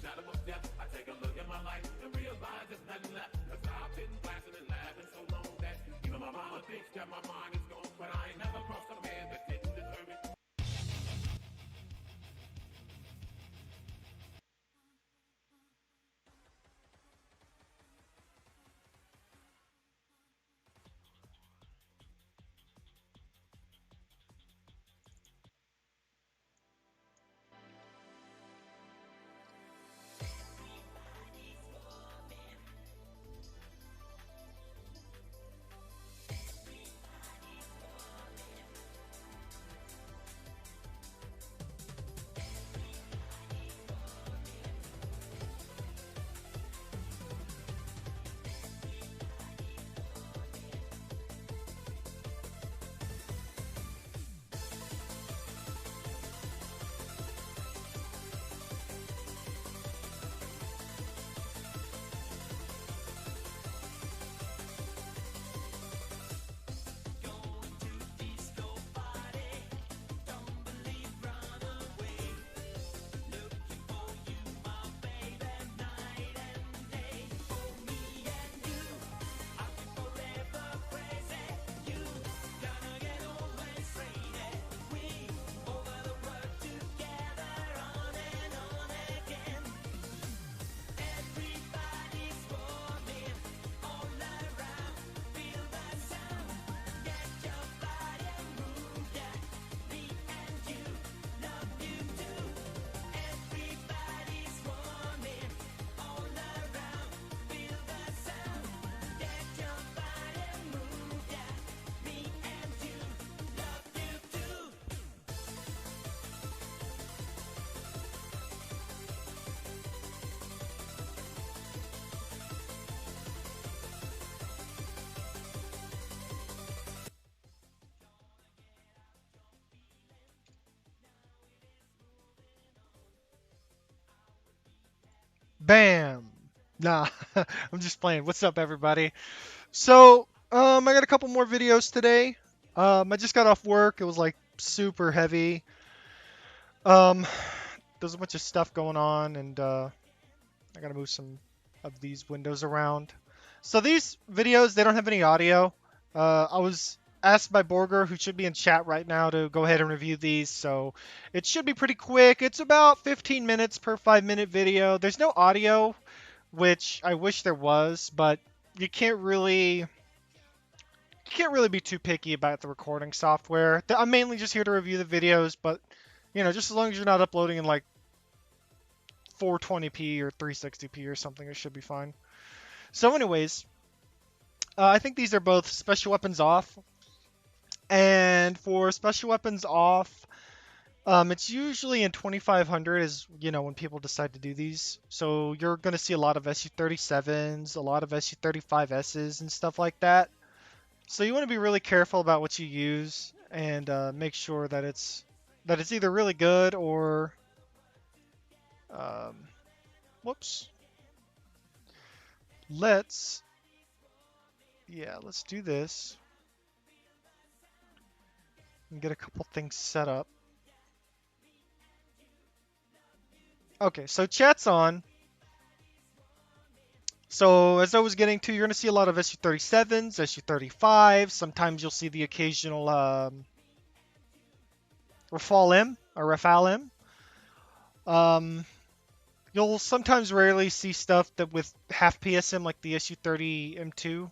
shadow of death. I take a look at my life and realize there's nothing left. Cause I've been blasting and laughing so long that even my mama thinks that my mind is gone. But I ain't never crossed a man that didn't deserve it. Bam! Nah, I'm just playing. What's up, everybody? So, I got a couple more videos today. I just got off work. It was like super heavy. Um, there's a bunch of stuff going on, and I gotta move some of these windows around. So these videos, they don't have any audio. I was asked by Borgar, who should be in chat right now, to go ahead and review these. So it should be pretty quick. It's about 15 minutes per 5-minute video. There's no audio, which I wish there was, but you can't really be too picky about the recording software. I'm mainly just here to review the videos, but just as long as you're not uploading in like 420p or 360p or something, it should be fine. So, anyways, I think these are both special weapons off, and for special weapons off, it's usually in 2500 is when people decide to do these. So you're going to see a lot of SU-37s, a lot of SU-35Ss, and stuff like that. So you want to be really careful about what you use and make sure that it's either really good or um, whoops. Let's do this and get a couple things set up. Okay, so chat's on. So as I was getting to, you're going to see a lot of SU-37s, SU-35s. Sometimes you'll see the occasional Rafale M or Rafale M. You'll sometimes rarely see stuff that with half PSM like the SU-30 M2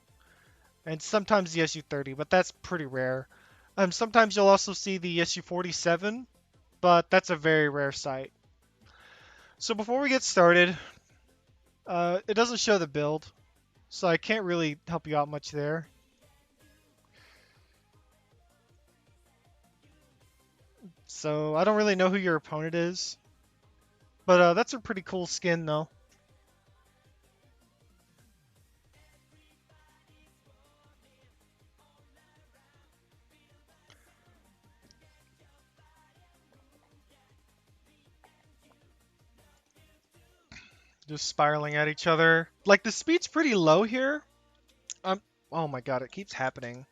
and sometimes the SU-30, but that's pretty rare. Sometimes you'll also see the SU-47, but that's a very rare sight. So before we get started, it doesn't show the build, so I can't really help you out much there. So I don't really know who your opponent is, but that's a pretty cool skin though. Just spiraling at each other. Like the speed's pretty low here. Oh my god, it keeps happening.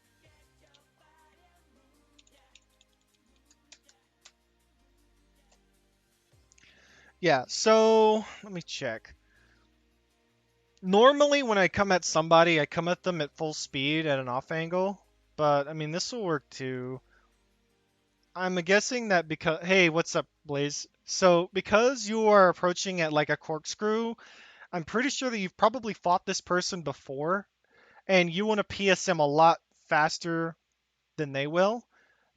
Yeah, so let me check. Normally, when I come at somebody, I come at them at full speed at an off angle. But, I mean, this will work too. I'm guessing that because... Hey, what's up, Blaze? So, because you are approaching at like a corkscrew, I'm pretty sure that you've probably fought this person before, and you want to PSM a lot faster than they will.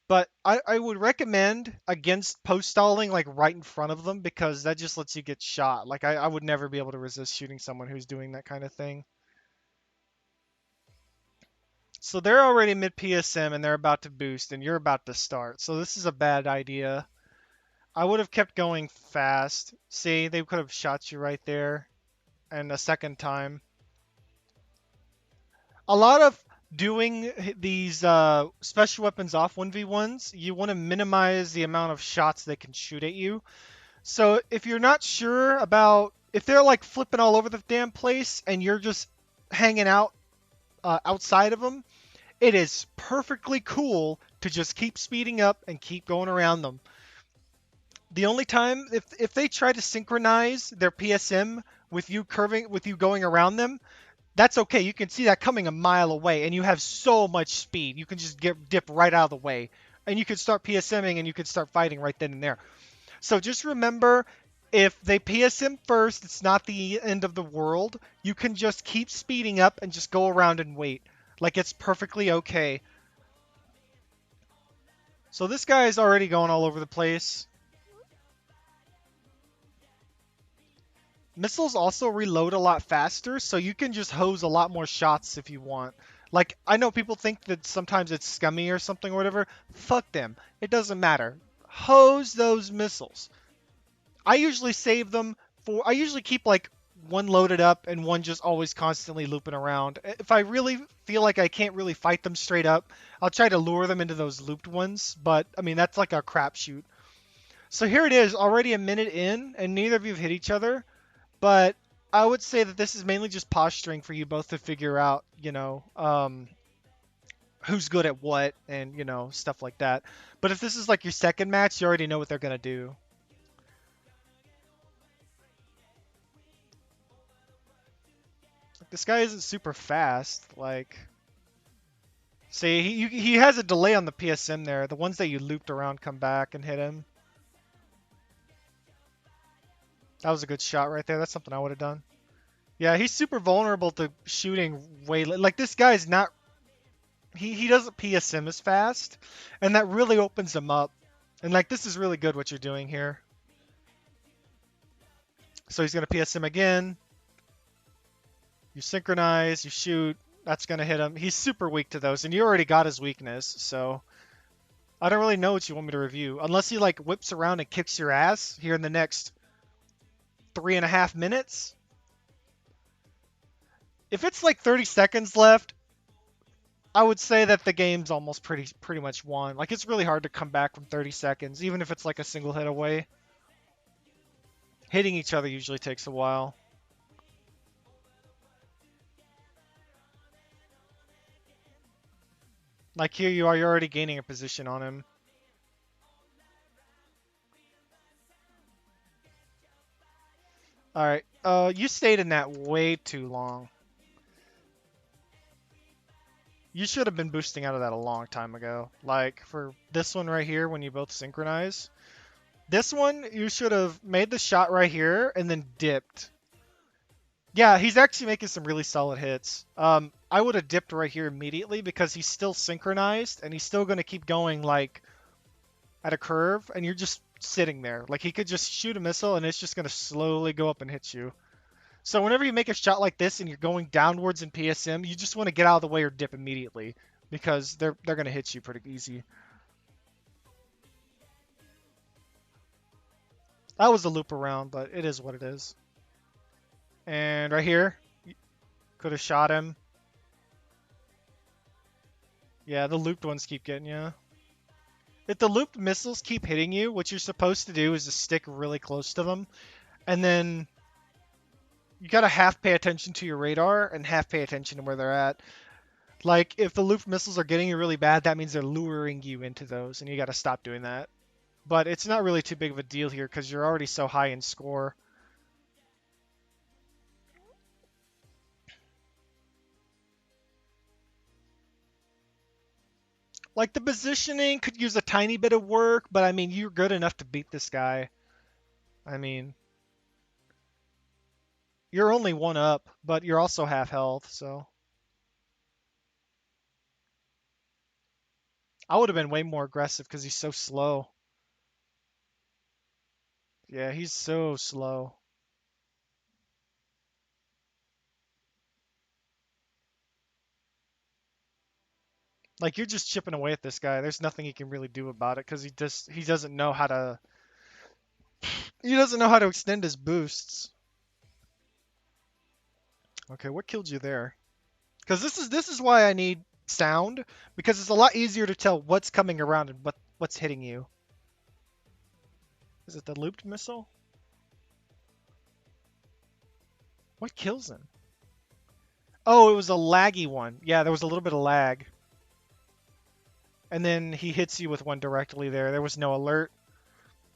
But I would recommend against post stalling like right in front of them because that just lets you get shot. Like I would never be able to resist shooting someone who's doing that kind of thing. So they're already mid PSM and they're about to boost and you're about to start. So this is a bad idea. I would have kept going fast. See, they could have shot you right there and a second time. A lot of doing these special weapons off 1v1s, you want to minimize the amount of shots they can shoot at you. So if you're not sure about if they're like flipping all over the damn place and you're just hanging out outside of them, it is perfectly cool to just keep speeding up and keep going around them. The only time if they try to synchronize their PSM with you going around them, that's okay. You can see that coming a mile away, and you have so much speed. You can just dip right out of the way, and you can start PSMing, and you can start fighting right then and there. So just remember, if they PSM first, it's not the end of the world. You can just keep speeding up and just go around and wait. Like, it's perfectly okay. So this guy is already going all over the place. Missiles also reload a lot faster, so you can just hose a lot more shots if you want. Like, I know people think that sometimes it's scummy or something or whatever. Fuck them. It doesn't matter. Hose those missiles. I usually save them I usually keep like one loaded up and one just always constantly looping around. If I really feel like I can't really fight them straight up, I'll try to lure them into those looped ones. But, I mean, that's like a crapshoot. So here it is, already a minute in, and neither of you have hit each other. But I would say that this is mainly just posturing for you both to figure out, who's good at what and, stuff like that. But if this is like your second match, you already know what they're going to do. This guy isn't super fast. Like, see, he has a delay on the PSM there. The ones that you looped around come back and hit him. That was a good shot right there. That's something I would have done. Yeah, he's super vulnerable to shooting way... Like, this guy's not... He doesn't PSM as fast, and that really opens him up. And, like, this is really good what you're doing here. So he's going to PSM again. You synchronize, you shoot. That's going to hit him. He's super weak to those, and you already got his weakness, so... I don't really know what you want me to review. Unless he, like, whips around and kicks your ass here in the next 3.5 minutes. If it's like 30 seconds left, I would say that the game's almost pretty much won. Like, it's really hard to come back from 30 seconds, even if it's like a single hit away. Hitting each other usually takes a while. Like, here you are, you're already gaining a position on him. Alright, you stayed in that way too long. You should have been boosting out of that a long time ago. Like, for this one right here, when you both synchronize. This one, you should have made the shot right here and then dipped. Yeah, he's actually making some really solid hits. I would have dipped right here immediately because he's still synchronized and he's still going to keep going, like, at a curve, and you're just sitting there. Like, he could just shoot a missile and it's just going to slowly go up and hit you. So whenever you make a shot like this and you're going downwards in PSM, you just want to get out of the way or dip immediately because they're going to hit you pretty easy. That was a loop around, but it is what it is. And right here, could have shot him. Yeah, the looped ones keep getting you. If the looped missiles keep hitting you, what you're supposed to do is just stick really close to them. And then you gotta half pay attention to your radar and half pay attention to where they're at. Like, if the looped missiles are getting you really bad, that means they're luring you into those, and you gotta stop doing that. But it's not really too big of a deal here because you're already so high in score. Like, the positioning could use a tiny bit of work, but I mean, you're good enough to beat this guy. I mean, you're only one up, but you're also half health, so. I would have been way more aggressive because he's so slow. Yeah, he's so slow. Like, you're just chipping away at this guy. There's nothing he can really do about it because he doesn't know how to extend his boosts. Okay, what killed you there? Because this is why I need sound, because it's a lot easier to tell what's coming around and what's hitting you. Is it the looped missile? What kills him? Oh, it was a laggy one. Yeah, there was a little bit of lag. And then he hits you with one directly there. There was no alert.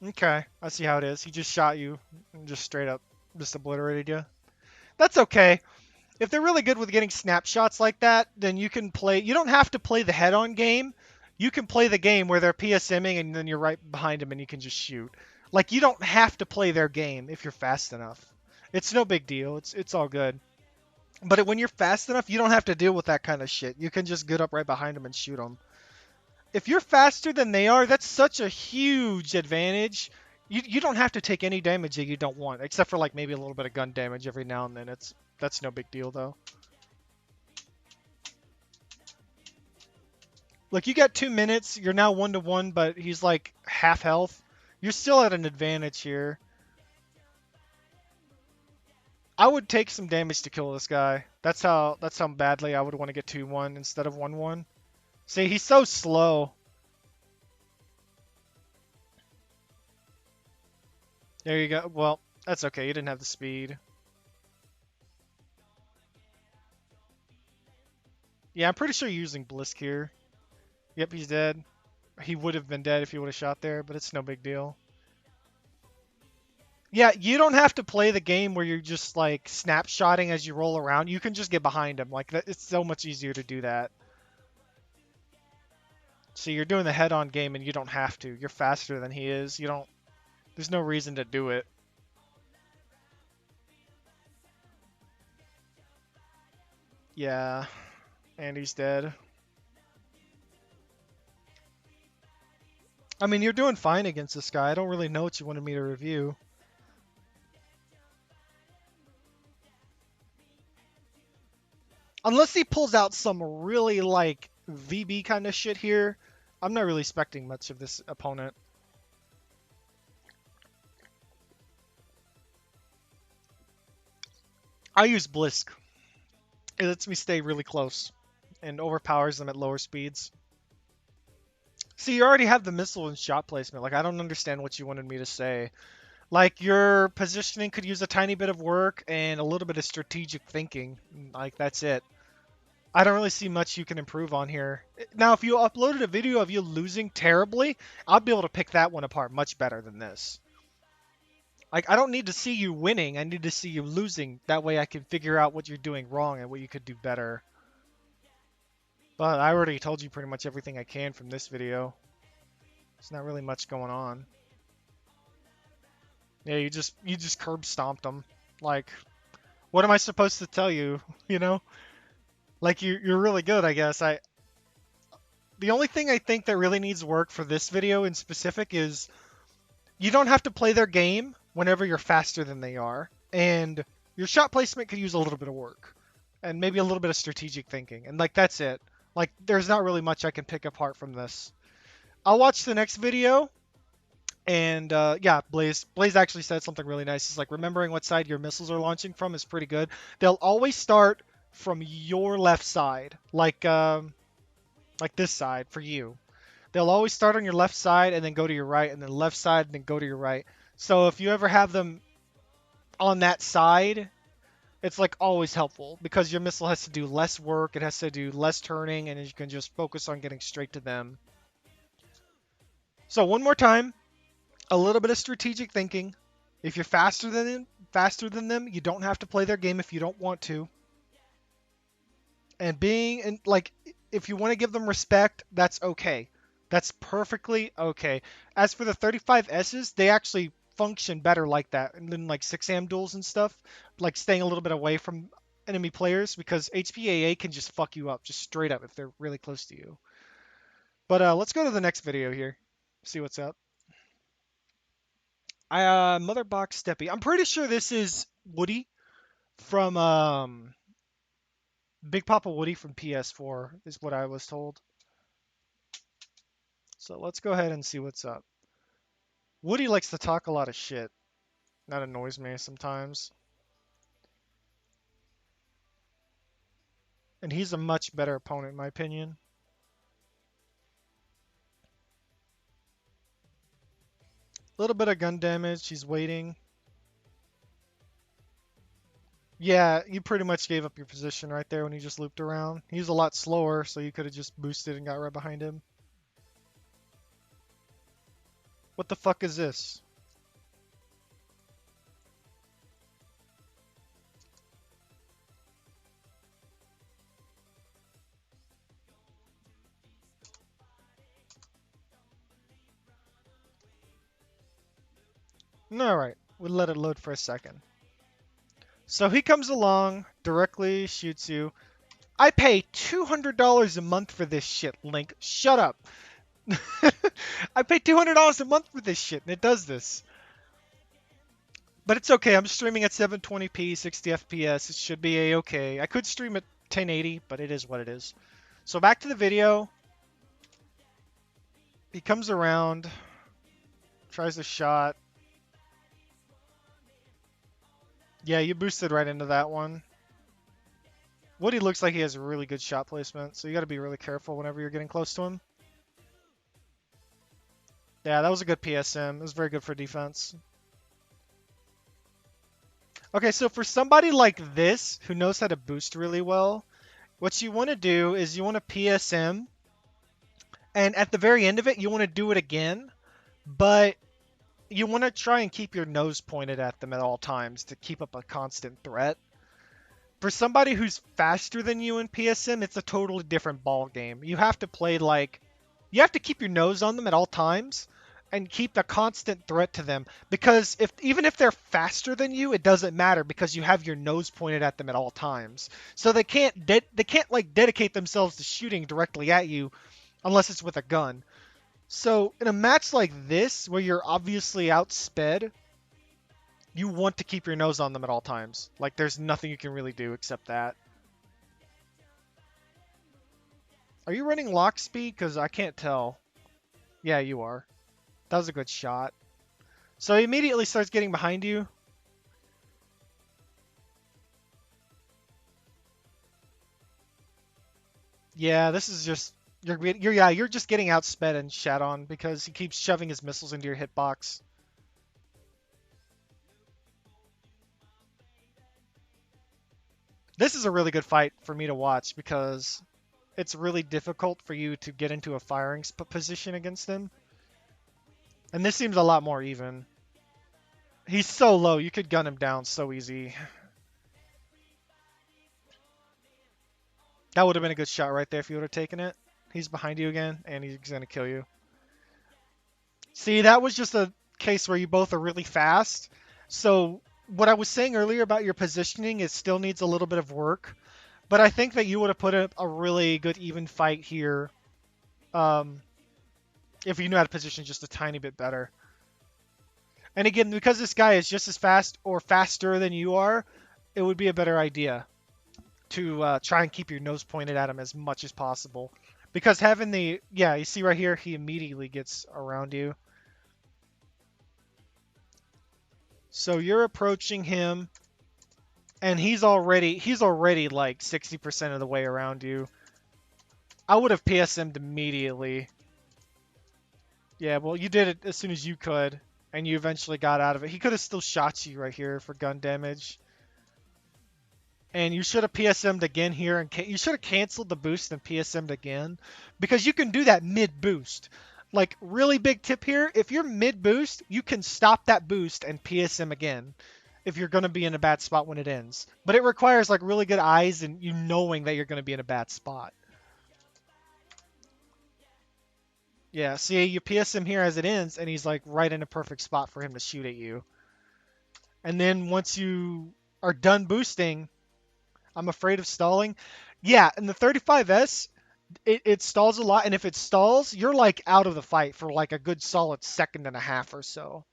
Okay, I see how it is. He just shot you and just straight up just obliterated you. That's okay. If they're really good with getting snapshots like that, then you can play. You don't have to play the head-on game. You can play the game where they're PSMing and then you're right behind them and you can just shoot. Like, you don't have to play their game if you're fast enough. It's no big deal. It's all good. But when you're fast enough, you don't have to deal with that kind of shit. You can just get up right behind them and shoot them. If you're faster than they are, that's such a huge advantage. You don't have to take any damage that you don't want, except for like maybe a little bit of gun damage every now and then. That's no big deal though. Look, you got 2 minutes. You're now 1-1, but he's like half health. You're still at an advantage here. I would take some damage to kill this guy. That's how badly I would want to get 2-1 instead of 1-1. See, he's so slow. There you go. Well, that's okay. You didn't have the speed. Yeah, I'm pretty sure you're using Blisk here. Yep, he's dead. He would have been dead if he would have shot there, but it's no big deal. Yeah, you don't have to play the game where you're just like snapshotting as you roll around. You can just get behind him. Like, it's so much easier to do that. So you're doing the head-on game and you don't have to. You're faster than he is. There's no reason to do it. Yeah, and he's dead. I mean, you're doing fine against this guy. I don't really know what you wanted me to review. Unless he pulls out some really, like, VB kind of shit here, I'm not really expecting much of this opponent. I use Blisk. It lets me stay really close and overpowers them at lower speeds. See, you already have the missile and shot placement. Like, I don't understand what you wanted me to say. Like, your positioning could use a tiny bit of work and a little bit of strategic thinking. Like, that's it. I don't really see much you can improve on here. Now, if you uploaded a video of you losing terribly, I'd be able to pick that one apart much better than this. Like, I don't need to see you winning. I need to see you losing. That way I can figure out what you're doing wrong and what you could do better. But I already told you pretty much everything I can from this video. There's not really much going on. Yeah, you just curb stomped them. Like, what am I supposed to tell you? You know? Like, you're really good, I guess. The only thing I think that really needs work for this video in specific is you don't have to play their game whenever you're faster than they are. And your shot placement could use a little bit of work. And maybe a little bit of strategic thinking. And, like, that's it. Like, there's not really much I can pick apart from this. I'll watch the next video. And, yeah, Blaze actually said something really nice. It's like, remembering what side your missiles are launching from is pretty good. They'll always start from your left side. Like this side for you. They'll always start on your left side and then go to your right, and then left side and then go to your right. So if you ever have them on that side, it's like always helpful because your missile has to do less work, it has to do less turning, and you can just focus on getting straight to them. So one more time, A little bit of strategic thinking. If you're faster than them, you don't have to play their game if you don't want to. And like, if you want to give them respect, that's okay. That's perfectly okay. As for the 35Ss, they actually function better like that than like 6am duels and stuff, like staying a little bit away from enemy players because HPAA can just fuck you up just straight up if they're really close to you. But let's go to the next video here. See what's up. Mother Box Steppy. I'm pretty sure this is Woody from Big Papa Woody from PS4 is what I was told. So let's go ahead and see what's up. Woody likes to talk a lot of shit. That annoys me sometimes. And he's a much better opponent in my opinion. A little bit of gun damage. He's waiting. Yeah, you pretty much gave up your position right there when he just looped around. He's a lot slower, so you could have just boosted and got right behind him. What the fuck is this? Alright, we'll let it load for a second. So he comes along, directly shoots you. I pay $200 a month for this shit, Link. Shut up. I pay $200 a month for this shit, and it does this. But it's okay. I'm streaming at 720p, 60 FPS. It should be a-okay. I could stream at 1080, but it is what it is. So back to the video. He comes around, tries a shot. Yeah, you boosted right into that one. Woody looks like he has really good shot placement, so you got to be really careful whenever you're getting close to him. Yeah, that was a good PSM. It was very good for defense. Okay, so for somebody like this, who knows how to boost really well, what you want to do is you want to PSM, and at the very end of it, you want to do it again, but you want to try and keep your nose pointed at them at all times to keep up a constant threat. For somebody who's faster than you in PSM, it's a totally different ball game. You have to play like, you have to keep your nose on them at all times and keep a constant threat to them, because even if they're faster than you, it doesn't matter because you have your nose pointed at them at all times. So they can't like dedicate themselves to shooting directly at you unless it's with a gun. So in a match like this, where you're obviously outsped, you want to keep your nose on them at all times. Like, there's nothing you can really do except that. Are you running lock speed? Because I can't tell. Yeah, you are. That was a good shot. So he immediately starts getting behind you. Yeah, this is just... You're just getting outsped and shat on because he keeps shoving his missiles into your hitbox. This is a really good fight for me to watch because it's really difficult for you to get into a firing position against him. And this seems a lot more even. He's so low, you could gun him down so easy. That would have been a good shot right there if you would have taken it. He's behind you again, and he's going to kill you. See, that was just a case where you both are really fast. So what I was saying earlier about your positioning, it still needs a little bit of work. But I think that you would have put up a really good even fight here if you knew how to position just a tiny bit better. And again, because this guy is just as fast or faster than you are, it would be a better idea to try and keep your nose pointed at him as much as possible. Because having yeah, you see right here, he immediately gets around you. So you're approaching him, and he's already like 60% of the way around you. I would have PSM'd immediately. Yeah, well, you did it as soon as you could, and you eventually got out of it. He could have still shot you right here for gun damage. And you should have PSM'd again here, and you should have canceled the boost and PSM'd again, because you can do that mid-boost. Like, really big tip here, if you're mid boost, you can stop that boost and PSM again if you're going to be in a bad spot when it ends. But it requires like really good eyes and you knowing that you're going to be in a bad spot. Yeah, see, you PS him here as it ends, and he's like right in a perfect spot for him to shoot at you. And then once you are done boosting, I'm afraid of stalling. Yeah, in the 35S, it stalls a lot, and if it stalls, you're like out of the fight for like a good solid second and a half or so.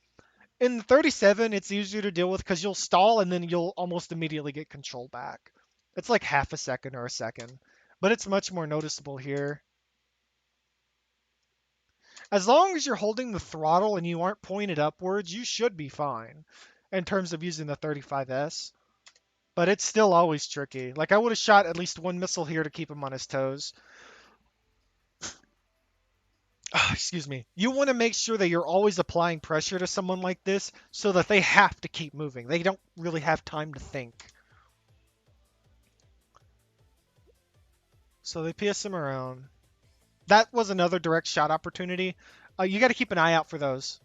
In the 37, it's easier to deal with because you'll stall and then you'll almost immediately get control back. It's like half a second or a second, but it's much more noticeable here. As long as you're holding the throttle and you aren't pointed upwards, you should be fine in terms of using the 35S. But it's still always tricky. Like, I would have shot at least one missile here to keep him on his toes. Excuse me. You want to make sure that you're always applying pressure to someone like this so that they have to keep moving. They don't really have time to think. So they PS him around. That was another direct shot opportunity. You got to keep an eye out for those.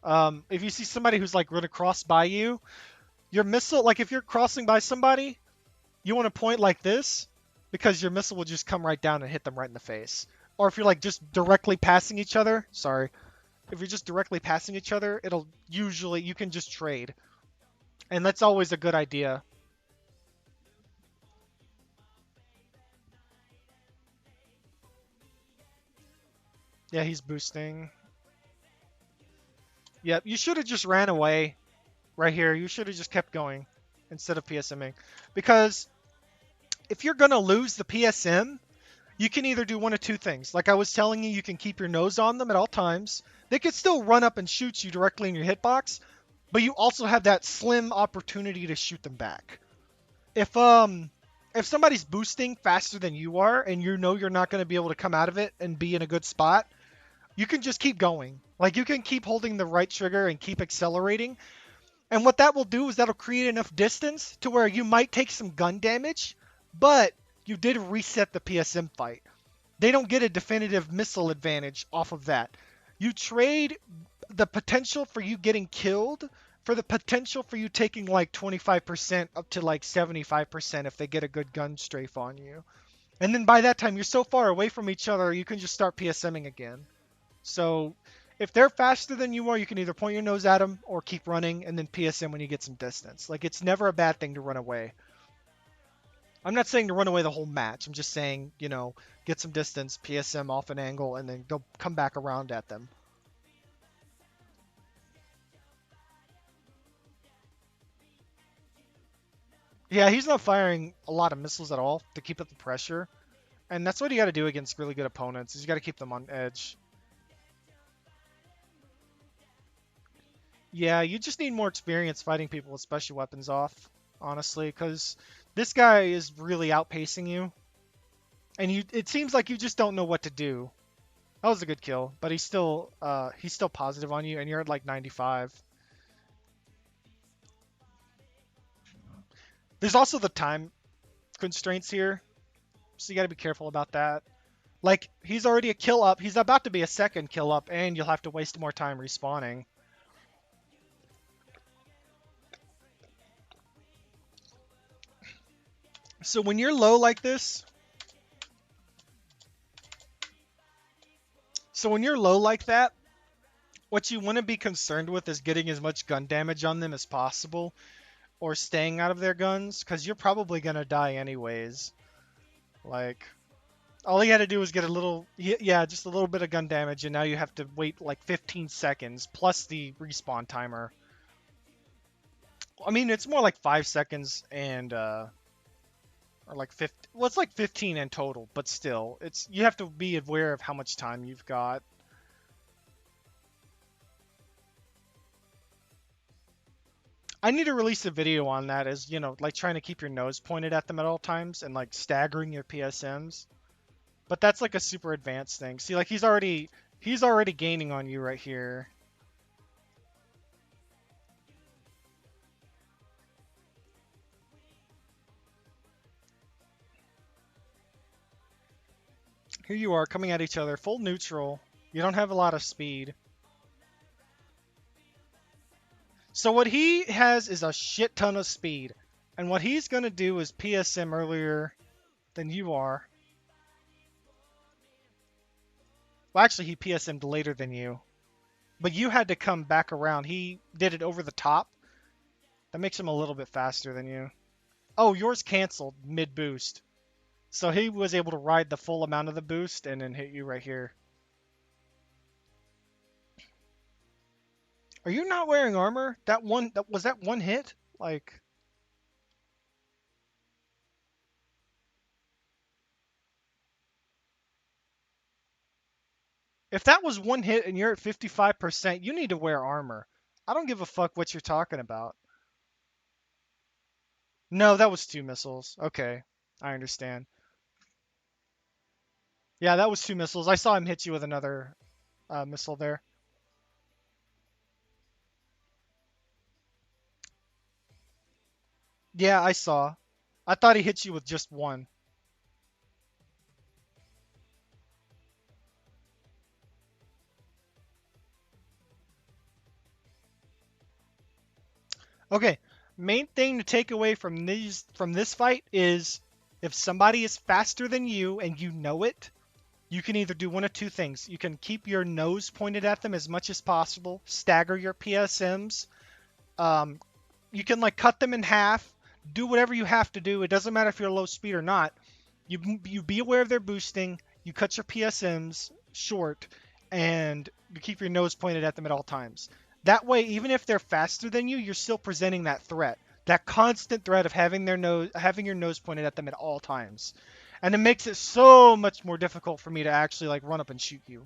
If you see somebody who's like going to cross by you, your missile, like if you're crossing by somebody, you want to point like this because your missile will just come right down and hit them right in the face. Or if you're like just directly passing each other, sorry, if you're just directly passing each other, it'll usually, you can just trade. And that's always a good idea. Yeah, he's boosting. Yep, you should have just ran away right here. You should have just kept going instead of PSMing. Because if you're going to lose the PSM, you can either do one of two things. Like I was telling you, you can keep your nose on them at all times. They could still run up and shoot you directly in your hitbox, but you also have that slim opportunity to shoot them back. If somebody's boosting faster than you are and you know you're not going to be able to come out of it and be in a good spot, you can just keep going. Like you can keep holding the right trigger and keep accelerating. And what that will do is that'll create enough distance to where you might take some gun damage, but you did reset the PSM fight. They don't get a definitive missile advantage off of that. You trade the potential for you getting killed for the potential for you taking like 25% up to like 75% if they get a good gun strafe on you. And then by that time, you're so far away from each other, you can just start PSMing again. So if they're faster than you are, you can either point your nose at them or keep running and then PSM when you get some distance. Like, it's never a bad thing to run away. I'm not saying to run away the whole match. I'm just saying, you know, get some distance, PSM off an angle, and then go come back around at them. Yeah, he's not firing a lot of missiles at all to keep up the pressure. And that's what you got to do against really good opponents, is you got to keep them on edge. Yeah, you just need more experience fighting people with special weapons off, honestly, because this guy is really outpacing you. And it seems like you just don't know what to do. That was a good kill, but he's still positive on you, and you're at like 95. There's also the time constraints here, so you got to be careful about that. Like, he's already a kill up. He's about to be a second kill up, and you'll have to waste more time respawning. So when you're low like this, what you want to be concerned with is getting as much gun damage on them as possible, or staying out of their guns, because you're probably going to die anyways. Like, all he had to do was get a little, yeah, just a little bit of gun damage, and now you have to wait like 15 seconds, plus the respawn timer. I mean, it's more like 5 seconds and, or like 50, well, it's like 15 in total, but still, you have to be aware of how much time you've got. I need to release a video on that, as, you know, like trying to keep your nose pointed at them at all times and like staggering your PSMs. But that's like a super advanced thing. See, like he's already gaining on you right here. Here you are coming at each other, full neutral. You don't have a lot of speed. So what he has is a shit ton of speed. And what he's going to do is PSM earlier than you are. Well, actually, he PSM'd later than you. But you had to come back around. He did it over the top. That makes him a little bit faster than you. Oh, yours canceled mid-boost. So he was able to ride the full amount of the boost and then hit you right here. Are you not wearing armor? Was that one hit? Like, if that was one hit and you're at 55%, you need to wear armor. I don't give a fuck what you're talking about. No, that was 2 missiles. Okay, I understand. Yeah, that was 2 missiles. I saw him hit you with another missile there. Yeah, I saw. I thought he hit you with just one. Okay, main thing to take away from this fight is if somebody is faster than you and you know it, you can either do one of two things. You can keep your nose pointed at them as much as possible, stagger your PSMs. You can like cut them in half, do whatever you have to do. It doesn't matter if you're low speed or not. You be aware of their boosting. You cut your PSMs short, and you keep your nose pointed at them at all times. That way, even if they're faster than you, you're still presenting that threat, that constant threat of having your nose pointed at them at all times, and it makes it so much more difficult for me to actually like run up and shoot you.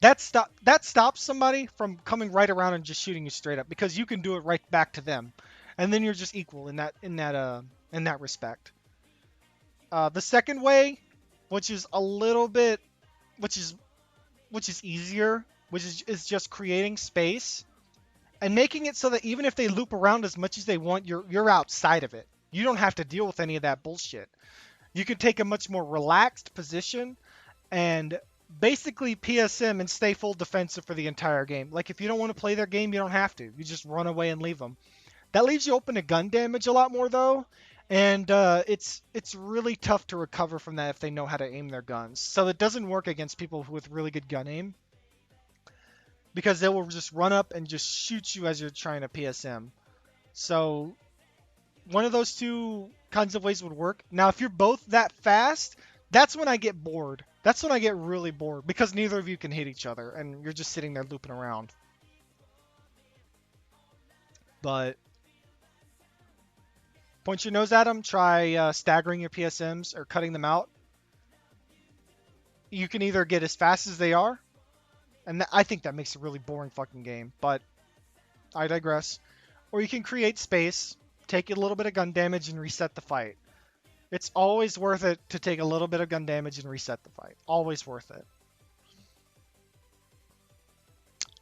That stops somebody from coming right around and just shooting you straight up because you can do it right back to them, and then you're just equal in that respect. The second way, which is a little bit, which is easier, which is just creating space and making it so that even if they loop around as much as they want, you're outside of it. You don't have to deal with any of that bullshit. You can take a much more relaxed position and basically PSM and stay full defensive for the entire game. Like if you don't want to play their game, you don't have to. You just run away and leave them. That leaves you open to gun damage a lot more though, and it's really tough to recover from that if they know how to aim their guns. So it doesn't work against people with really good gun aim because they will just run up and just shoot you as you're trying to PSM. So one of those two kinds of ways would work. Now, if you're both that fast, that's when I get bored. That's when I get really bored because neither of you can hit each other and you're just sitting there looping around. But point your nose at them, try staggering your PSMs or cutting them out. You can either get as fast as they are, and I think that makes a really boring fucking game, but I digress. Or you can create space, take a little bit of gun damage, and reset the fight. It's always worth it to take a little bit of gun damage and reset the fight. Always worth it.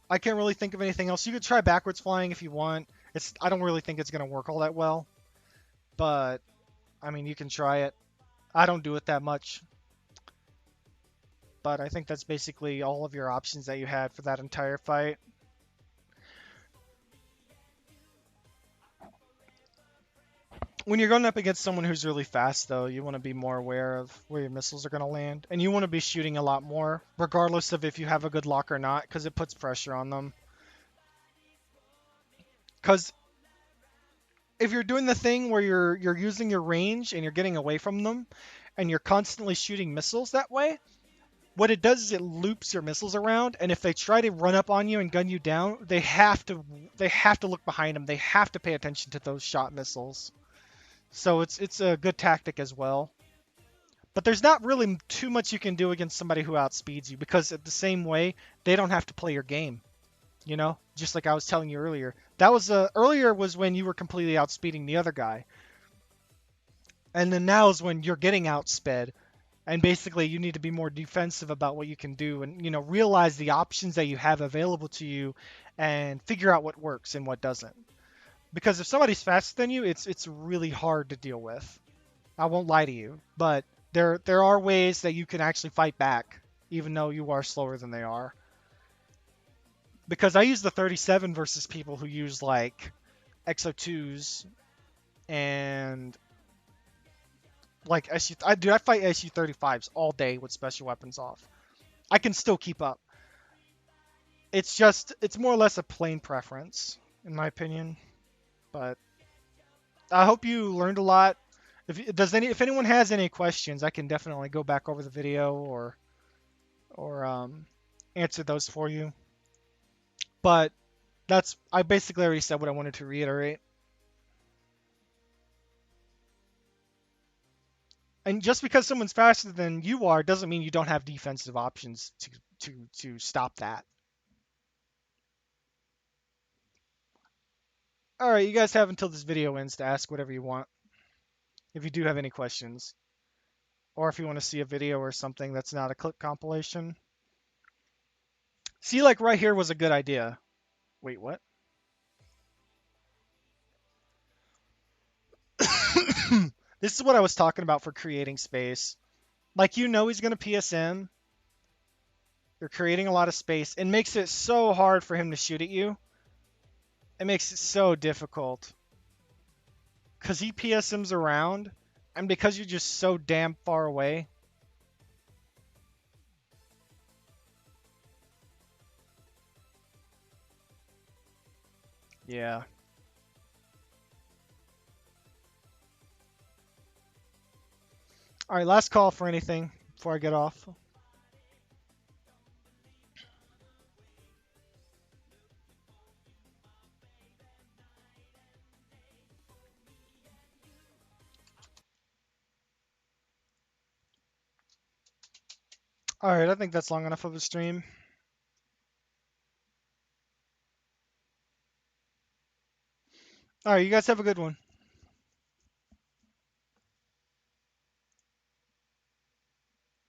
I can't really think of anything else. You could try backwards flying if you want. I don't really think it's going to work all that well. But, I mean, you can try it. I don't do it that much. But I think that's basically all of your options that you had for that entire fight. When you're going up against someone who's really fast, though, you want to be more aware of where your missiles are going to land. And you want to be shooting a lot more, regardless of if you have a good lock or not, because it puts pressure on them. Because if you're doing the thing where you're using your range and you're getting away from them, and you're constantly shooting missiles that way, what it does is it loops your missiles around, and if they try to run up on you and gun you down, they have to look behind them. They have to pay attention to those shot missiles. So it's a good tactic as well. But there's not really too much you can do against somebody who outspeeds you because at the same way, they don't have to play your game. You know, just like I was telling you earlier. That was earlier was when you were completely outspeeding the other guy. And then now is when you're getting outsped. And basically you need to be more defensive about what you can do and, you know, realize the options that you have available to you and figure out what works and what doesn't. Because if somebody's faster than you, it's really hard to deal with. I won't lie to you, but there are ways that you can actually fight back, even though you are slower than they are. Because I use the 37 versus people who use like XO2s and like I fight SU-35s all day with special weapons off. I can still keep up. It's more or less a plain preference, in my opinion. But I hope you learned a lot. If anyone has any questions, I can definitely go back over the video or answer those for you. But I basically already said what I wanted to reiterate. And just because someone's faster than you are doesn't mean you don't have defensive options to stop that. All right, you guys have until this video ends to ask whatever you want. If you do have any questions, or if you want to see a video or something that's not a clip compilation. See, like right here was a good idea. Wait, what? This is what I was talking about for creating space. Like, you know he's going to PSM. You're creating a lot of space. It makes it so hard for him to shoot at you. It makes it so difficult. Because he PSMs around, and because you're just so damn far away. Yeah. All right, last call for anything before I get off. All right, I think that's long enough of a stream. All right, you guys have a good one.